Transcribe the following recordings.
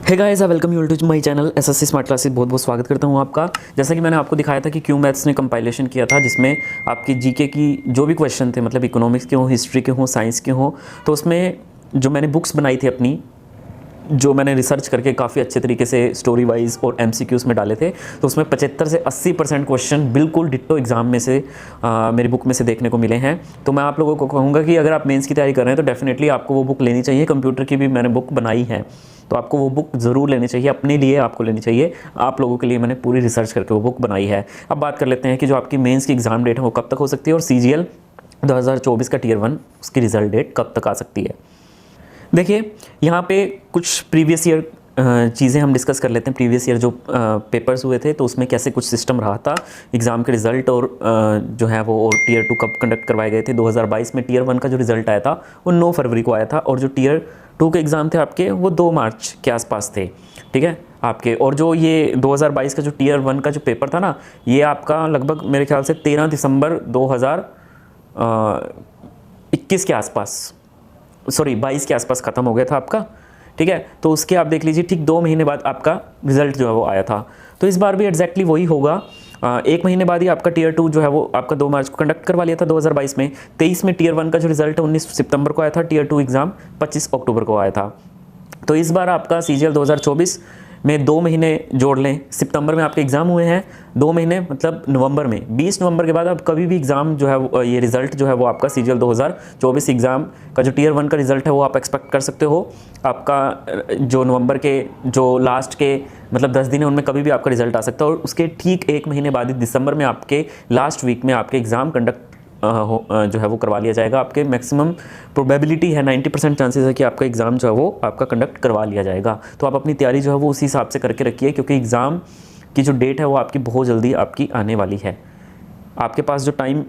Hey guys, welcome you to my channel SSC smart classes. बहुत बहुत स्वागत करता हूं आपका। जैसा कि मैंने आपको दिखाया था कि क्यू मैथ्स ने कंपाइलेशन किया था, जिसमें आपकी जीके की जो भी क्वेश्चन थे, मतलब इकोनॉमिक्स के हों, हिस्ट्री के हों, साइंस के हों, तो उसमें जो मैंने बुक्स बनाई थी अपनी, जो मैंने रिसर्च करके काफ़ी अच्छे तरीके से स्टोरी वाइज और एमसीक्यूज़ में डाले थे, तो उसमें 75 से 80% क्वेश्चन बिल्कुल डिट्टो एग्जाम में से मेरी बुक में से देखने को मिले हैं। तो मैं आप लोगों को कहूँगा कि अगर आप मेंस की तैयारी कर रहे हैं तो डेफिनेटली आपको वो बुक लेनी चाहिए। कंप्यूटर की भी मैंने बुक बनाई है, तो आपको वो बुक ज़रूर लेनी चाहिए। अपने लिए आपको लेनी चाहिए, आप लोगों के लिए मैंने पूरी रिसर्च करके वो बुक बनाई है। अब बात कर लेते हैं कि जो आपकी मेंस की एग्ज़ाम डेट है वो कब तक हो सकती है, और सीजीएल 2024 का टियर 1 उसकी रिजल्ट डेट कब तक आ सकती है। देखिए, यहाँ पे कुछ प्रीवियस ईयर चीज़ें हम डिस्कस कर लेते हैं। प्रीवियस ईयर जो पेपर्स हुए थे तो उसमें कैसे कुछ सिस्टम रहा था, एग्ज़ाम के रिज़ल्ट और जो है वो टियर 2 कब कंडक्ट करवाए गए थे। 2022 में टियर 1 का जो रिज़ल्ट आया था वो 9 फरवरी को आया था, और जो टियर 2 के एग्ज़ाम थे आपके वो 2 मार्च के आसपास थे, ठीक है आपके। और जो ये 2022 का जो टियर 1 का जो पेपर था ना, ये आपका लगभग मेरे ख्याल से 13 दिसंबर 2021 के आसपास, सॉरी 22 के आसपास ख़त्म हो गया था आपका, ठीक है। तो उसके आप देख लीजिए, ठीक 2 महीने बाद आपका रिज़ल्ट जो है वो आया था। तो इस बार भी एग्जैक्टली वही होगा। 1 महीने बाद ही आपका टियर 2 जो है वो आपका 2 मार्च को कंडक्ट करवा लिया था 2022 में। 23 में टियर 1 का जो रिज़ल्ट है 19 सितंबर को आया था। टियर 2 एग्ज़ाम 25 अक्टूबर को आया था। तो इस बार आपका सीजीएल 2024 में 2 महीने जोड़ लें। सितंबर में आपके एग्ज़ाम हुए हैं, 2 महीने मतलब नवंबर में, 20 नवंबर के बाद आप कभी भी एग्ज़ाम जो है ये रिज़ल्ट जो है वो आपका सीजीएल 2024 एग्ज़ाम का जो टियर 1 का रिज़ल्ट है वो आप एक्सपेक्ट कर सकते हो। आपका जो नवंबर के जो लास्ट के मतलब 10 दिन है उनमें कभी भी आपका रिज़ल्ट आ सकता है, और उसके ठीक 1 महीने बाद ही दिसंबर में आपके लास्ट वीक में आपके एग्ज़ाम कंडक्ट जो है वो करवा लिया जाएगा। आपके मैक्सिमम प्रोबेबिलिटी है, 90% चांसेस है कि आपका एग्ज़ाम जो है वो आपका कंडक्ट करवा लिया जाएगा। तो आप अपनी तैयारी जो है वो उसी हिसाब से करके रखिए, क्योंकि एग्ज़ाम की जो डेट है वो आपकी बहुत जल्दी आपकी आने वाली है। आपके पास जो टाइम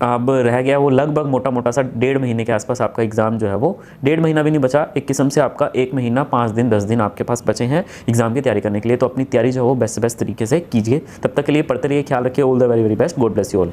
अब रह गया वो लगभग मोटा मोटा सा 1.5 महीने के आसपास आपका एग्ज़ाम जो है वो, 1.5 महीना भी नहीं बचा, एक किस्म से आपका 1 महीना 5 दिन 10 दिन आपके पास बचे हैं एग्ज़ाम की तैयारी करने के लिए। तो अपनी तैयारी जो है वो बेस्ट से बेस्ट तरीके से कीजिए। तब तक के लिए पढ़ते रहिए, ख्याल रखिए। All the very very best, God bless you all.